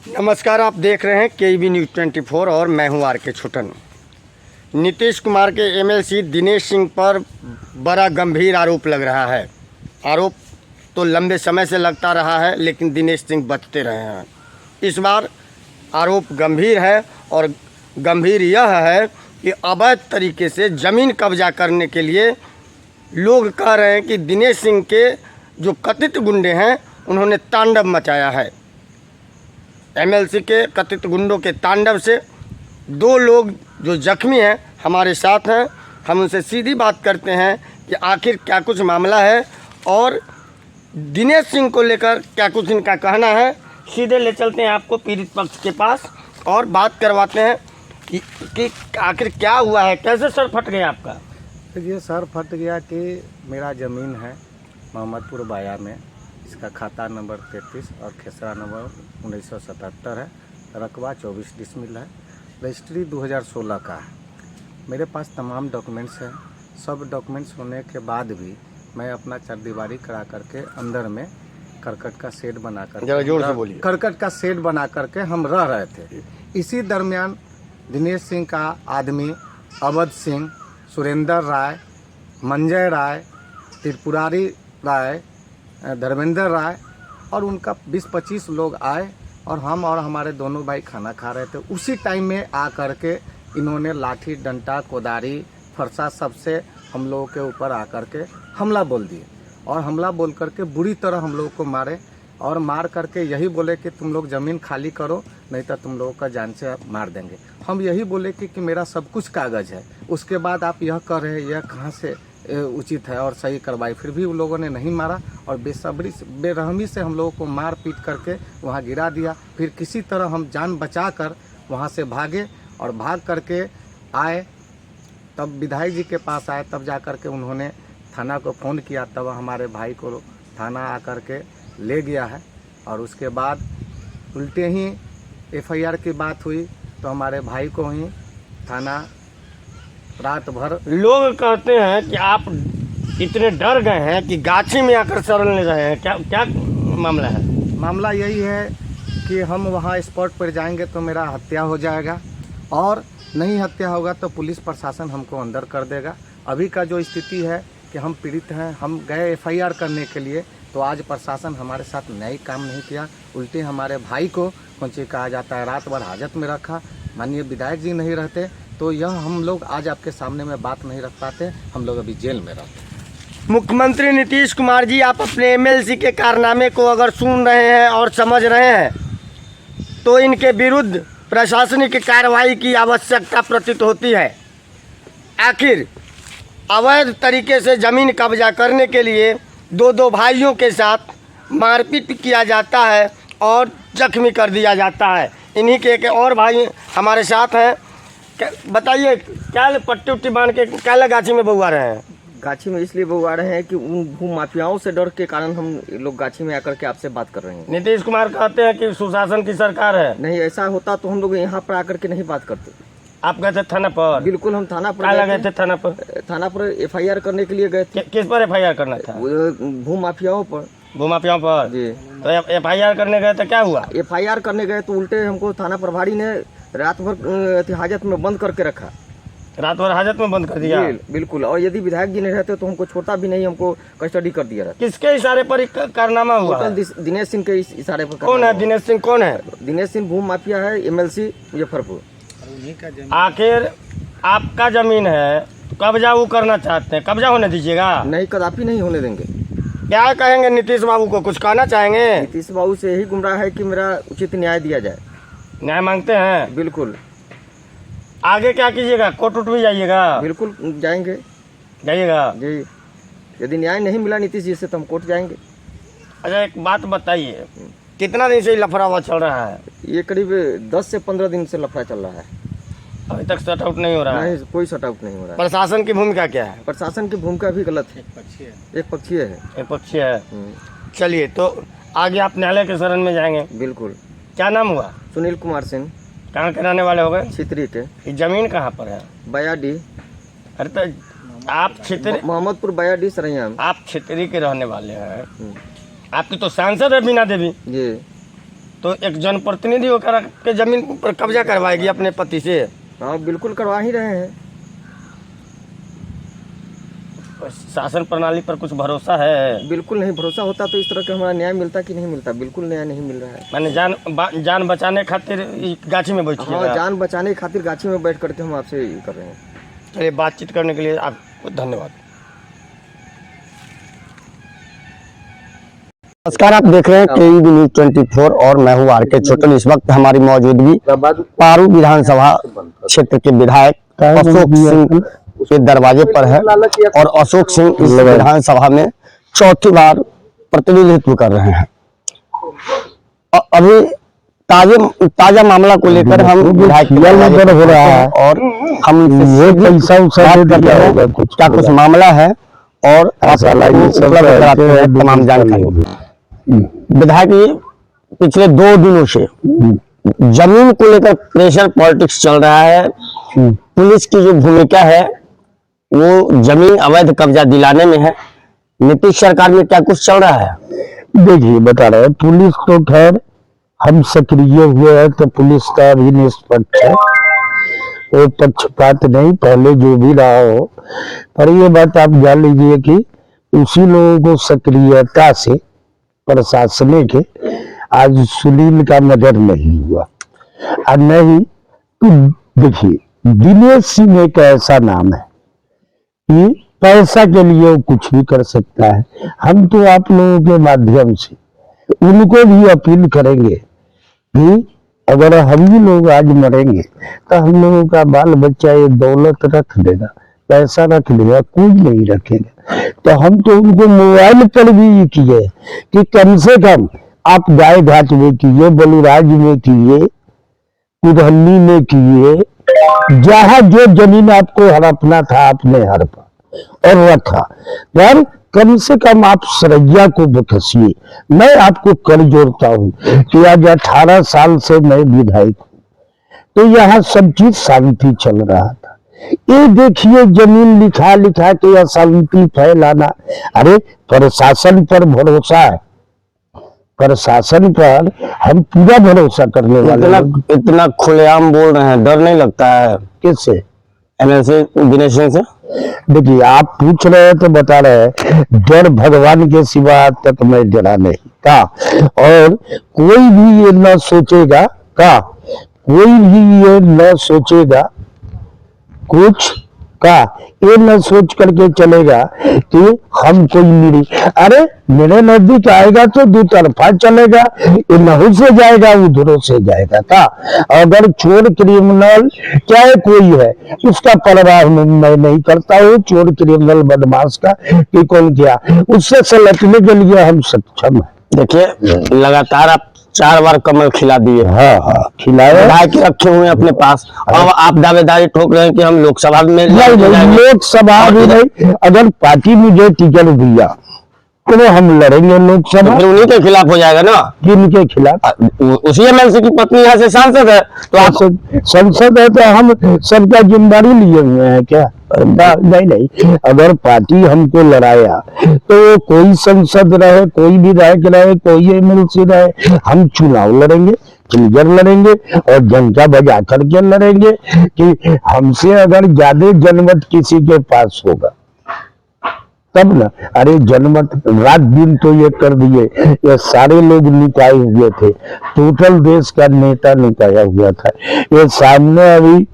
नमस्कार, आप देख रहे हैं केईबी न्यूज़ 24 और मैं हूं आर के छुटन। नीतीश कुमार के एमएलसी दिनेश सिंह पर बड़ा गंभीर आरोप लग रहा है। आरोप तो लंबे समय से लगता रहा है, लेकिन दिनेश सिंह बचते रहे हैं। इस बार आरोप गंभीर है और गंभीर यह है कि अवैध तरीके से ज़मीन कब्जा करने के लिए लोग कह रहे हैं कि दिनेश सिंह के जो कथित गुंडे हैं उन्होंने तांडव मचाया है। एमएलसी के कथित गुंडों के तांडव से दो लोग जो जख्मी हैं हमारे साथ हैं। हम उनसे सीधी बात करते हैं कि आखिर क्या कुछ मामला है और दिनेश सिंह को लेकर क्या कुछ इनका कहना है। सीधे ले चलते हैं आपको पीड़ित पक्ष के पास और बात करवाते हैं कि आखिर क्या हुआ है, कैसे सर फट गया आपका। देखिए, सर फट गया कि मेरा ज़मीन है मोहम्मदपुर बाया में। इसका खाता नंबर 33 और खेसरा नंबर 1977 है। रकबा 24 डिसमिल है। रजिस्ट्री 2016 का है। मेरे पास तमाम डॉक्यूमेंट्स हैं। सब डॉक्यूमेंट्स होने के बाद भी मैं अपना चरदीवारी करा करके अंदर में करकट का शेड बना कर, जरा जोर से बोलिए। करकट का शेड बना करके हम रह रहे थे। इसी दरमियान दिनेश सिंह का आदमी अवध सिंह, सुरेंद्र राय, मंजय राय, त्रिपुरारी राय, धर्मेंद्र राय और उनका 20-25 लोग आए और हम और हमारे दोनों भाई खाना खा रहे थे। उसी टाइम में आ करके इन्होंने लाठी, डंडा, कोदारी, फरसा सबसे हम लोगों के ऊपर आ करके हमला बोल दिए और हमला बोल करके बुरी तरह हम लोगों को मारे और मार करके यही बोले कि तुम लोग ज़मीन खाली करो, नहीं तो तुम लोगों का जान से मार देंगे। हम यही बोले कि मेरा सब कुछ कागज़ है। उसके बाद आप यह कर रहे हैं, यह कहाँ से उचित है और सही करवाई। फिर भी उन लोगों ने नहीं मारा और बेसब्री से, बेरहमी से हम लोगों को मार पीट करके वहाँ गिरा दिया। फिर किसी तरह हम जान बचा कर वहाँ से भागे और भाग करके आए। तब विधायक जी के पास आए, तब जा कर के उन्होंने थाना को फ़ोन किया। तब हमारे भाई को थाना आकर के ले गया है और उसके बाद उल्टे ही एफआईआर की बात हुई तो हमारे भाई को ही थाना रात भर। लोग कहते हैं कि आप इतने डर गए हैं कि गाछी में आकर शरण ले रहे हैं। क्या क्या मामला है? मामला यही है कि हम वहाँ स्पॉट पर जाएंगे तो मेरा हत्या हो जाएगा और नहीं हत्या होगा तो पुलिस प्रशासन हमको अंदर कर देगा। अभी का जो स्थिति है कि हम पीड़ित हैं, हम गए एफआईआर करने के लिए तो आज प्रशासन हमारे साथ न्यायिक काम नहीं किया। उल्टे हमारे भाई को कौन कहा जाता है रात भर हाजत में रखा। माननीय विधायक जी नहीं रहते तो यह हम लोग आज आपके सामने में बात नहीं रख पाते। हम लोग अभी जेल में रहते। मुख्यमंत्री नीतीश कुमार जी, आप अपने एमएलसी के कारनामे को अगर सुन रहे हैं और समझ रहे हैं तो इनके विरुद्ध प्रशासनिक कार्रवाई की आवश्यकता प्रतीत होती है। आखिर अवैध तरीके से ज़मीन कब्जा करने के लिए दो भाइयों के साथ मारपीट किया जाता है और जख्मी कर दिया जाता है। इन्हीं के एक और भाई हमारे साथ हैं। बताइए, क्या पट्टी उट्टी बांध के क्या गाछी में बउआ रहे हैं? गाछी में इसलिए बउआ रहे हैं कि उन भू माफियाओं से डर के कारण हम लोग गाछी में आकर के आपसे बात कर रहे हैं। नीतीश कुमार कहते हैं कि सुशासन की सरकार है। नहीं, ऐसा होता तो हम लोग यहाँ पर आकर के नहीं बात करते। आप गए थे थाना पर? बिल्कुल, हम थाना पर क्या गए थे? थाना पर एफआईआर करने के लिए गए थे। किस पर एफआईआर करना था? भू माफियाओं पर। भूमाफियाओं पर जी। तो एफआईआर करने गए तो क्या हुआ? एफआईआर करने गए तो उल्टे हमको थाना प्रभारी ने रात भर हाजत में बंद करके रखा। रात भर हाजत में बंद कर दिया? बिल्कुल। और यदि विधायक जी नहीं रहते तो हमको छोटा भी नहीं, हमको कस्टडी कर दिया रहता। किसके इशारे पर कारनामा हुआ? दिनेश सिंह के इशारे पर। कौन है दिनेश सिंह? कौन है दिनेश सिंह? भू माफिया है, एमएलसी मुजफ्फरपुर। आखिर आपका जमीन है, कब्जा वो करना चाहते हैं, कब्जा होने दीजिएगा? नहीं, कदापि नहीं होने देंगे। क्या कहेंगे नीतीश बाबू को? कुछ कहना चाहेंगे? नीतीश बाबू से यही गुमराह है कि मेरा उचित न्याय दिया जाए। न्याय मांगते हैं? बिल्कुल। आगे क्या कीजिएगा? कोर्ट उठ भी जाइएगा? बिल्कुल जाएंगे। जाइएगा जी। यदि न्याय नहीं मिला नीतीश जी से तो हम कोर्ट जाएंगे। अच्छा, एक बात बताइए, कितना दिन से लफड़ा हुआ चल रहा है? ये करीब 10 से 15 दिन से लफड़ा चल रहा है। अभी तक शट आउट नहीं हो रहा है? नहीं, कोई शट आउट नहीं हो रहा है। प्रशासन की भूमिका क्या है? प्रशासन की भूमिका भी गलत है। एक पक्षीय है। एक पक्षीय है। चलिए, तो आगे आप न्यायालय के शरण में जाएंगे? बिल्कुल। क्या नाम हुआ? सुनील कुमार सिंह। कहाँ के रहने वाले हो गए? छितरी के। ये जमीन कहाँ पर है? बयाडी। अरे तो आप छितरी, मोहम्मदपुर बयाडी सरैया। आप छितरी के रहने वाले हैं। आपकी तो सांसद है बीना देवी। जी। तो एक जनप्रतिनिधि होकर के जमीन पर कब्जा करवाएगी अपने पति से? हाँ बिल्कुल करवा ही रहे हैं। शासन प्रणाली पर कुछ भरोसा है? बिल्कुल नहीं भरोसा होता तो इस तरह का हमारा न्याय मिलता कि नहीं मिलता? बिल्कुल न्याय नहीं मिल रहा है। मैंने जान बचाने खातिर ई गाछी में बैठी हाँ, जान बचाने की खातिर गाछी में बैठ करके हम आपसे ये कर रहे हैं। चलिए, बातचीत करने के लिए आपको धन्यवाद। नमस्कार, आप देख रहे हैं KEB न्यूज़ 24 और मैं हूं RK छोटन। इस वक्त हमारी मौजूदगी पारू विधानसभा क्षेत्र के विधायक अशोक सिंह के दरवाजे पर है और अशोक सिंह इस विधानसभा में चौथी बार प्रतिनिधित्व कर रहे हैं। अभी ताजा मामला को लेकर हम विधायक हो रहा है और हम ये क्या कुछ मामला है और तमाम जानकारी। विधायक जी, पिछले 2 दिनों से जमीन को लेकर प्रेशर पॉलिटिक्स चल रहा है। पुलिस की जो भूमिका है वो जमीन अवैध कब्जा दिलाने में है। नीतीश सरकार में क्या कुछ चल रहा है? देखिए, बता रहे हैं, पुलिस तो खैर हम सक्रिय हुए हैं तो पुलिस का भी निष्पक्ष है, वो पक्षपात नहीं, पहले जो भी रहा हो। पर ये बात आप जान लीजिए कि उसी लोगों को सक्रियता से प्रशासन के आज सुनील का मर्डर नहीं हुआ। और नहीं तो देखिए, दिनेश सिंह एक ऐसा नाम है कि पैसा के लिए वो कुछ भी कर सकता है। हम तो आप लोगों के माध्यम से उनको भी अपील करेंगे कि अगर हम ही लोग आज मरेंगे तो हम लोगों का बाल बच्चा ये दौलत रख देगा, पैसा रख देगा, कोई नहीं रखेगा। तो हम तो उनको मोबाइल पर भी ये किए कि कम से कम आप गाय घाट में कीजिए, बलुराज में कीजिए, कुदहल्ली में कीजिए, जहां जो जमीन आपको हड़पना था आपने हड़पा और रखा। यार कम से कम आप सरैया को बखसिए। मैं आपको कर जोड़ता हूँ कि आज 18 साल से मैं विधायक हूँ तो यहाँ सब चीज शांति चल रहा था। ये देखिए, जमीन लिखा के अशांति फैलाना। अरे प्रशासन पर भरोसा है, प्रशासन पर हम पूरा भरोसा करने वाले। इतना खुलेआम बोल रहे हैं, डर नहीं लगता है? किससे? MLC दिनेश सिंह से। देखिए, आप पूछ रहे हैं तो बता रहे हैं, डर भगवान के सिवा आज तक मैं डरा नहीं का। और कोई भी ये न सोचेगा का, कोई भी ये न सोचेगा कुछ का, ये न सोच करके चलेगा कि हम कोई निरी। अरे मेरे नजदीक आएगा तो 2 तरफा चलेगा, इन्हों से जाएगा उधरों से जाएगा का। अगर चोर क्रिमिनल चाहे कोई है उसका परवाह मैं नहीं करता हूँ, चोर क्रिमिनल बदमाश का कि कौन क्या, उससे सलटने के लिए हम सक्षम है। देखिए, लगातार आप 4 बार कमल खिला दिए। हाँ खिलाए, विधायक रखे हुए हैं अपने पास। अब आप दावेदारी ठोक रहे हैं कि हम लोकसभा में नहीं, लोकसभा भी नहीं। अगर पार्टी मुझे टिकट दिया तो हम लड़ेंगे लोकसभा। फिर उन्हीं के खिलाफ हो जाएगा ना? किनके खिलाफ? उसी MLC की पत्नी यहाँ से सांसद है तो आप संसद है तो हम सबका जिम्मेदारी लिए हुए हैं क्या? नहीं, अगर पार्टी हमको लड़ाया तो कोई संसद रहे, कोई विधायक रहे, कोई MLC रहे, हम चुनाव लड़ेंगे, क्लियर लड़ेंगे और जनता बजा करके लड़ेंगे कि हमसे अगर ज्यादा जनमत किसी के पास होगा तब ना। अरे जनमत रात दिन तो ये कर दिए, ये सारे लोग नुकाए हुए थे, टोटल देश का नेता नुकाया हुआ था। ये सामने अभी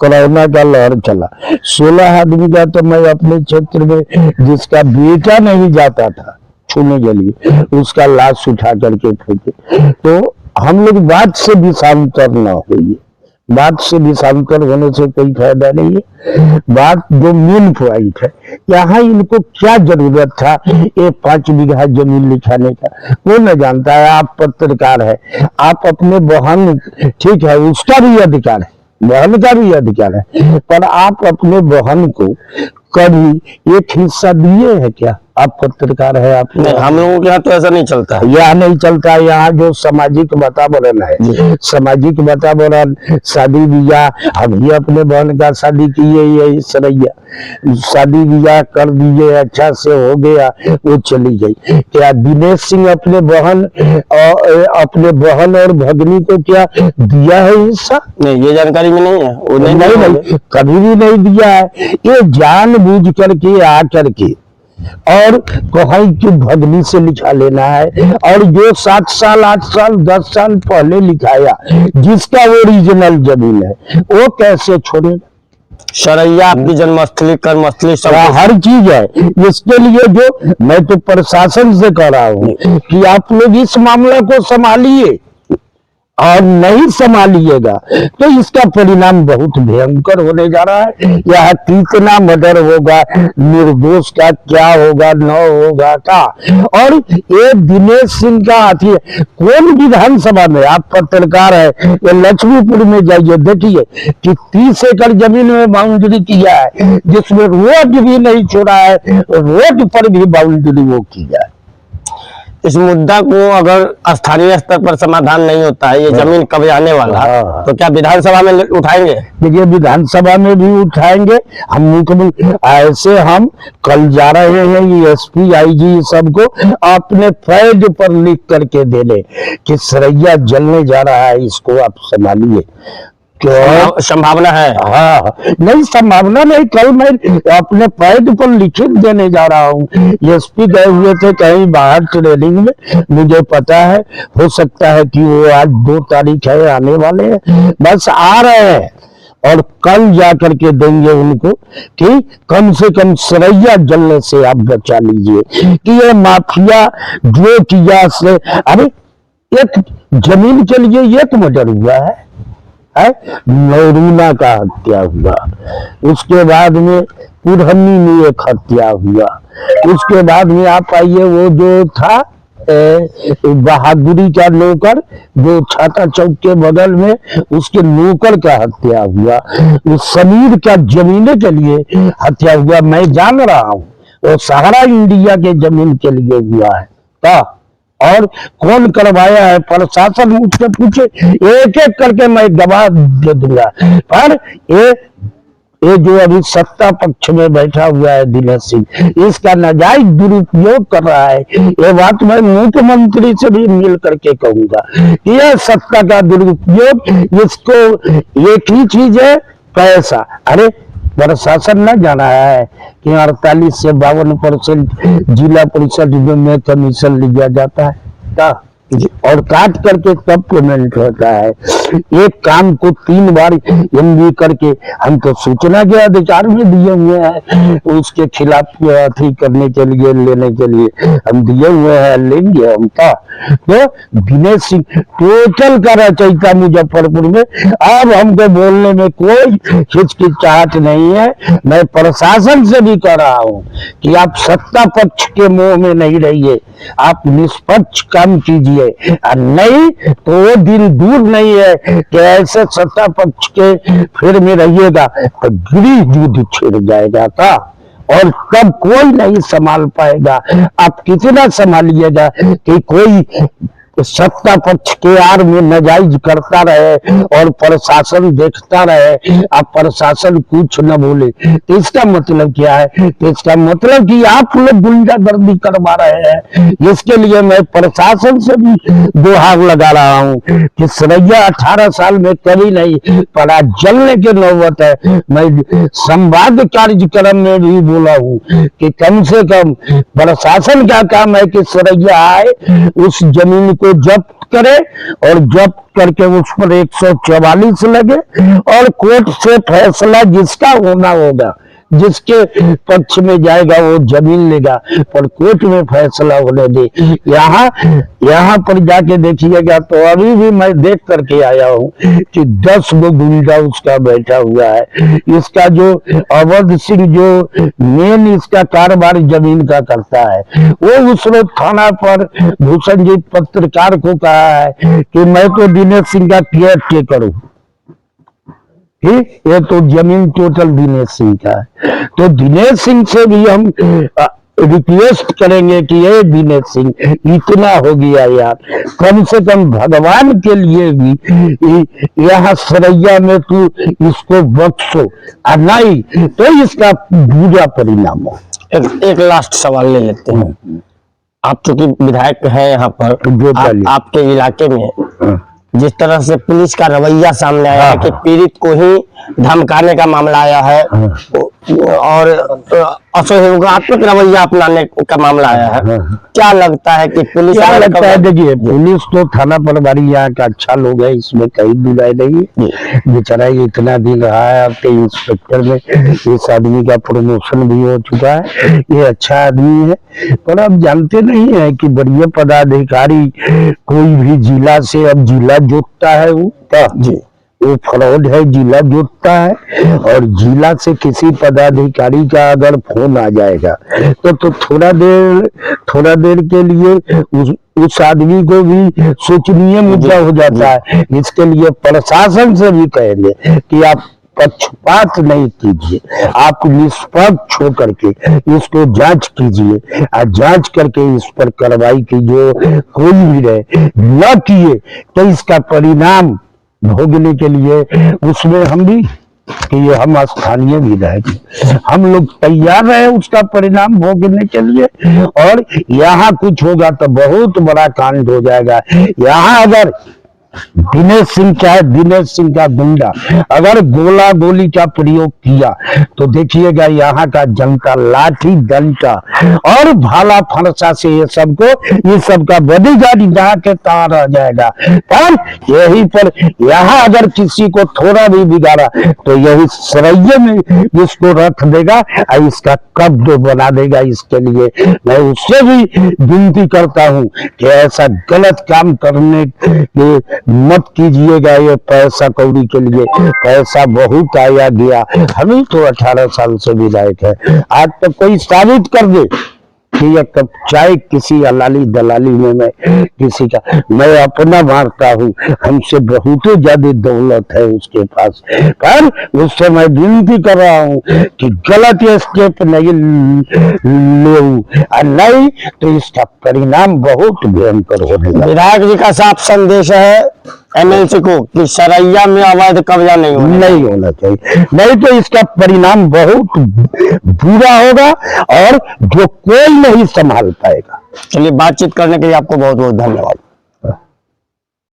कोरोना का लहर चला, 16 आदमी का तो मैं अपने क्षेत्र में, जिसका बेटा नहीं जाता था छूने के लिए, उसका लाश उठा करके फेंके। तो हम लोग बात से विषांतर न होइए, बात से विषांतर होने से कोई फायदा नहीं है। बात जो मेन पॉइंट है, यहाँ इनको क्या जरूरत था ये 5 बीघा जमीन लिखाने का? वो न जानता है। आप पत्रकार है, आप अपने बहन, ठीक है उसका भी अधिकार है, बहन का भी अधिकार है, पर आप अपने बहन को कभी एक हिस्सा दिए है क्या? आप पत्रकार है, आप नहीं, हम लोगों के यहाँ तो ऐसा नहीं चलता है। यहाँ नहीं चलता। यहाँ जो सामाजिक वातावरण है, सामाजिक वातावरण, शादी ब्याह, अभी अपने बहन का शादी किए, यही सरैया शादी ब्याह कर दिए, अच्छा से हो गया, वो चली गई। क्या दिनेश सिंह अपने बहन और भगनी को क्या दिया है हिस्सा? नहीं, ये जानकारी में नहीं है, वो नहीं, कभी भी नहीं दिया है। ये जानबूझ करके आ करके और कहीं की भगनी से लिखा लेना है, और जो 7 साल 8 साल 10 साल पहले लिखाया, जिसका ओरिजिनल जमीन है, वो कैसे छोड़े? सरैया आपकी जन्मस्थली, कर्मस्थली, सब हर चीज है। इसके लिए जो मैं तो प्रशासन से कह रहा हूँ कि आप लोग इस मामले को संभालिए, और नहीं संभालिएगा तो इसका परिणाम बहुत भयंकर होने जा रहा है। यह कितना मर्डर होगा, निर्दोष का क्या होगा, न होगा का। और ये दिनेश सिंह का हाथी कौन विधानसभा में, आप पत्रकार है, ये लक्ष्मीपुर में जाइए, देखिए कि 30 एकड़ जमीन में बाउंड्री किया है, जिसमें रोड भी नहीं छोड़ा है, रोड पर भी बाउंड्री वो किया है। इस मुद्दा को अगर स्थानीय स्तर पर समाधान नहीं होता है, ये जमीन कब आने वाला, तो क्या विधानसभा में उठाएंगे? देखिए, विधानसभा में भी उठाएंगे हम। मुख्यमंत्री ऐसे हम कल जा रहे हैं एसपी आईजी सबको अपने फैज पर लिख करके देने कि सरैया जलने जा रहा है, इसको आप संभालिए। क्यों? संभावना है? हाँ, नहीं संभावना नहीं, कल मैं अपने पैड पर लिखित देने जा रहा हूँ। एसपी गए हुए थे कहीं बाहर ट्रेनिंग में, मुझे पता है, हो सकता है कि वो आज 2 तारीख है, आने वाले हैं, बस आ रहे हैं, और कल जा करके देंगे उनको कि कम से कम सरैया जलने से आप बचा लीजिए। कि ये माफिया जो किया से, अरे एक जमीन के लिए एक मर्डर हुआ है, नौरूना का हत्या हुआ, उसके बाद में पुरहनी में एक हत्या हुआ, उसके बाद में आप आइए वो जो था बहादुरी का नौकर जो छाता चौक के बगल में, उसके नौकर का हत्या हुआ, उस समीर का जमीने के लिए हत्या हुआ। मैं जान रहा हूँ वो सहारा इंडिया के जमीन के लिए हुआ है का, और कौन करवाया है प्रशासन मुझसे पूछे, एक एक करके मैं गवाह दे दूंगा। पर ये जो अभी सत्ता पक्ष में बैठा हुआ है दिनेश सिंह, इसका नाजायज दुरुपयोग कर रहा है। ये बात मैं मुख्यमंत्री से भी मिल करके कहूंगा कि यह सत्ता का दुरुपयोग, इसको एक ही चीज है, पैसा। अरे प्रशासन न जाना है कि 48 से 52% जिला परिषद में कमीशन लिया जाता है का, और काट करके तब पेमेंट होता है। एक काम को 3 बार एमबी करके हम तो सूचना के अधिकार में दिए हुए हैं, उसके खिलाफ अथी करने के लिए, लेने के लिए हम दिए हुए हैं, लेंगे हम का। तो दिनेश सिंह टोटल का रचयिता मुजफ्फरपुर में, अब हमको बोलने में कोई हिचकिचाहट नहीं है। मैं प्रशासन से भी कह रहा हूँ कि आप सत्ता पक्ष के मोह में नहीं रहिए, आप निष्पक्ष काम कीजिए, नहीं तो वो दिन दूर नहीं है कि ऐसे सत्ता पक्ष के फिर में रहिएगा तो गृह युद्ध छिड़ जाएगा का, और तब कोई नहीं संभाल पाएगा। आप कितना संभालिएगा कि कोई सत्ता पक्ष के आड़ में नाजायज करता रहे और प्रशासन देखता रहे, अब प्रशासन कुछ न बोले, तो इसका मतलब क्या है? तो इसका मतलब कि आप लोग गुंडागर्दी करवा रहे हैं। इसके लिए मैं प्रशासन से भी गुहार लगा रहा हूँ कि सरैया 18 साल में कभी नहीं पड़ा, जलने की नौबत है। मैं संवाद कार्यक्रम में भी बोला हूँ कि कम से कम प्रशासन का काम है कि सरैया आए, उस जमीन को जब्त करे, और जब्त करके उस पर 144 लगे, और कोर्ट से फैसला जिसका होना होगा, जिसके पक्ष में जाएगा वो जमीन लेगा, पर कोर्ट में फैसला होने दे। यहाँ पर जाके देखिएगा तो अभी भी मैं देख करके आया हूँ कि 10 गो गुंडा उसका बैठा हुआ है। इसका जो अवध सिंह जो मेन इसका कारोबार जमीन का करता है, वो उस रोज थाना पर भूषण जी पत्रकार को कहा है कि मैं तो दिनेश सिंह का केयर टेकर हूँ, ये तो जमीन टोटल दिनेश सिंह का है। तो दिनेश सिंह से भी हम रिक्वेस्ट करेंगे कि ये दिनेश सिंह इतना हो गया यार, कम से कम भगवान के लिए भी यहाँ सरैया में तू इसको बख्शो, और नहीं तो इसका बुरा परिणाम हो। एक लास्ट सवाल ले लेते हैं। आप चूंकि विधायक हैं यहाँ पर, आपके इलाके में जिस तरह से पुलिस का रवैया सामने आया है कि पीड़ित को ही धमकाने का मामला आया है और असहयोगात्मक रवैया अपनाने का मामला आया है, क्या लगता है कि पुलिस, क्या लगता है? देखिए, पुलिस तो थाना प्रभारी यहाँ का अच्छा लोग है, इसमें कहीं बुराई नहीं। बेचारा इतना दिन रहा है, अब तो इंस्पेक्टर में इस आदमी का प्रमोशन भी हो चुका है, ये अच्छा आदमी है। पर अब जानते नहीं है कि बड़े पदाधिकारी कोई भी जिला से अब जिला जोतता है, वो फ्रॉड है, जिला जोतता है। और जिला से किसी पदाधिकारी का अगर फोन आ जाएगा तो थोड़ा देर के लिए उस आदमी को भी सोचनीय मुद्दा हो जाता है। इसके लिए प्रशासन से भी कहेंगे कि आप पक्षपात नहीं कीजिए, आप निष्पक्ष होकर के इसको जांच कीजिए और जांच करके इस पर कार्रवाई कीजिए। कोई भी रहे न किए तो इसका परिणाम भोगने के लिए उसमें हम भी कि ये हम स्थानीय विधायक, हम लोग तैयार रहे उसका परिणाम भोगने के लिए। और यहाँ कुछ होगा तो बहुत बड़ा कांड हो जाएगा। यहाँ अगर दिनेश सिंह का गुंडा अगर गोला गोली का प्रयोग किया तो देखिएगा यहाँ का जनता लाठी डंडा और भाला फरसा से ये सबका बॉडीगार्ड जहाँ के तहाँ रह जाएगा। पर यही पर यहाँ अगर किसी को थोड़ा भी बिगाड़ा तो यही सरैये में इसको रख देगा और इसका कब्ज बना देगा। इसके लिए मैं उससे भी विनती करता हूँ कि ऐसा गलत काम करने के मत कीजिएगा। ये पैसा कौड़ी के लिए पैसा बहुत आया गया, हमें तो 18 साल से विधायक है, आज तक कोई साबित कर दे कि ये कब चाय किसी अलाली दलाली में मैं अपना मारता हूँ, हमसे बहुत ज्यादा दौलत है उसके पास। पर उससे मैं विनती कर रहा हूँ कि गलत स्टेप नहीं ले, नहीं तो इसका परिणाम बहुत भयंकर होगा। विधायक जी का साफ संदेश है एमएलसी को कि सरैया में अवैध कब्जा नहीं होना चाहिए, नहीं तो इसका परिणाम बहुत बुरा होगा और जो कोई नहीं संभाल पाएगा। चलिए, बातचीत करने के लिए आपको बहुत बहुत धन्यवाद।